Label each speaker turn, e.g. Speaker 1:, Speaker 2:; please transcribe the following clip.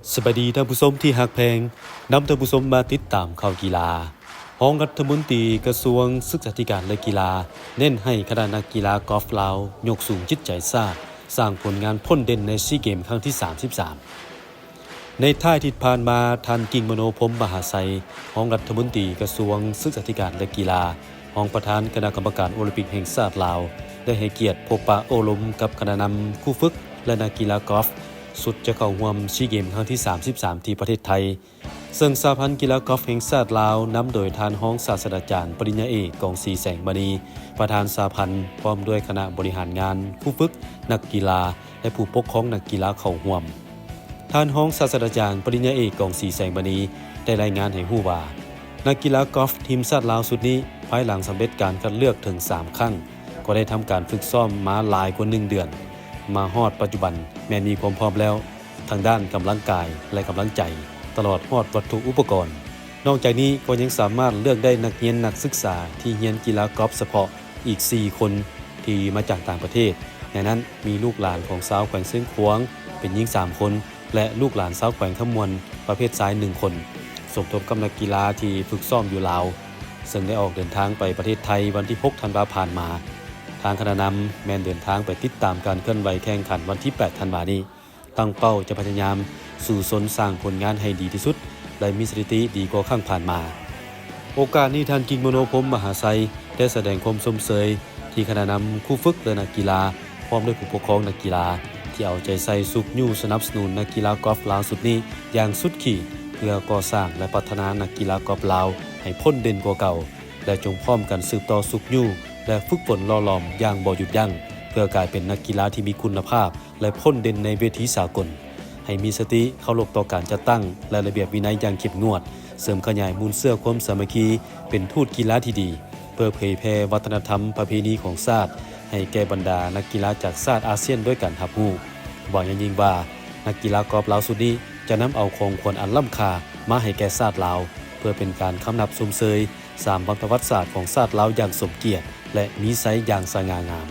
Speaker 1: สวัสดีท่านผู้ชมที่ฮักแพงนำท่านผู้ชมมาติดตามข่าวกีฬาห้องรัฐมนตรีกระทรวงศึกษาธิการและกีฬาเน้นให้คณะนักกีฬากอล์ฟลาวยกสูงจิตใจชาติสร้างผลงานพ้นเด่นในซีเกมครั้งที่ 33ในท้ายที่ผ่านมาท่านกิ่งมโนพรหมมหาไสยห้องรัฐมนตรีกระทรวงศึกษาธิการและกีฬาห้องประธานคณะกรรมการโอลิมปิกแห่งชาติลาวได้ให้เกียรติพบปะโอลมกับคณะนำคู่ฝึกและนักกีฬากอล์ฟสุดจะเข้าร่วมซีเกมครั้งที่ 33 ที่ประเทศไทยซึ่งสหพันธ์กีฬากอล์ฟแห่งชาติลาวนำโดยท่านรองศาสตราจารย์ปริญญาเอกกองศรีแสงมณีประธานสหพันธ์พร้อมด้วยคณะบริหารงานผู้ฝึกนักกีฬาและผู้ปกครองนักกีฬาเข้าร่วมท่านรองศาสตราจารย์ปริญญาเอกกองศรีแสงมณีได้รายงานให้รู้ว่านักกีฬากอล์ฟทีมชาติลาวสุดนี้ภายหลังสำเร็จการคัดเลือกถึง3ครั้งก็ได้ทำการฝึกซ้อมมาหลายกว่า1เดือนมาฮอดปัจจุบันแม้มีความพร้อมแล้วทางด้านกำลังกายและกำลังใจตลอดฮอดวัตถุอุปกรณ์นอกจากนี้ก็ยังสามารถเลือกได้นักเรียนนักศึกษาที่เรียนกีฬากอล์ฟเฉพาะอีก4คนที่มาจากต่างประเทศในนั้นมีลูกหลานของชาวแขวงเชียงขวางเป็นหญิง3คนและลูกหลานชาวแขวงขมวนประเภทชาย1คนสมทบกับนักกีฬาที่ฝึกซ้อมอยู่ลาวซึ่งได้ออกเดินทางไปประเทศไทยวันที่6ธันวาคมผ่านมาทางคณะนำแม้นเดินทางไปติดตามการเคลื่อนไหวแข่งขันวันที่8ธันวาคมนี้ตั้งเป้าจะพยายามสู่สนสร้างผลงานให้ดีที่สุดและมีสถิติดีกว่าครั้งผ่านมาโอกาสนี้ท่านกิ่งมโนพรหมมหาไสยได้แสดงความสมเสยที่คณะนำคู่ฝึกและนักกีฬาพร้อมด้วยผู้ปกครองนักกีฬาที่เอาใจใส่สุกยู่สนับสนุนนักกีฬากอล์ฟลาวสุดนี้อย่างสุดขีดเพื่อก่อสร้างและพัฒนานักกีฬากอล์ฟลาวให้พ้นเด่นกว่าเก่าและจงพร้อมกันสืบต่อสุกยู่และฝึกฝนหล่อหลอมอย่างบ่หยุดยั้งเพื่อกลายเป็นนักกีฬาที่มีคุณภาพและพ้นเด่นในเวทีสากลให้มีสติเคารพต่อการจัดตั้งและระเบียบวินัยอย่างเข้มงวดเสริมขยายมูลเสื้อความสามัคคีเป็นทูตกีฬาที่ดีเพื่อเผยแพร่วัฒนธรรมประเพณีของชาติให้แก่บรรดานักกีฬาจากชาติอาเซียนด้วยกันรับรู้หวังอย่างยิ่งว่านักกีฬากอล์ฟลาวสุดนี้จะนำเอาของควรอันล้ำค่ามาให้แก่ชาติลาวเพื่อเป็นการคำนับชมเชยสามประวัติศาสตร์ของชาติลาวอย่างสมเกียรติและมีไซอย่างสง่างาม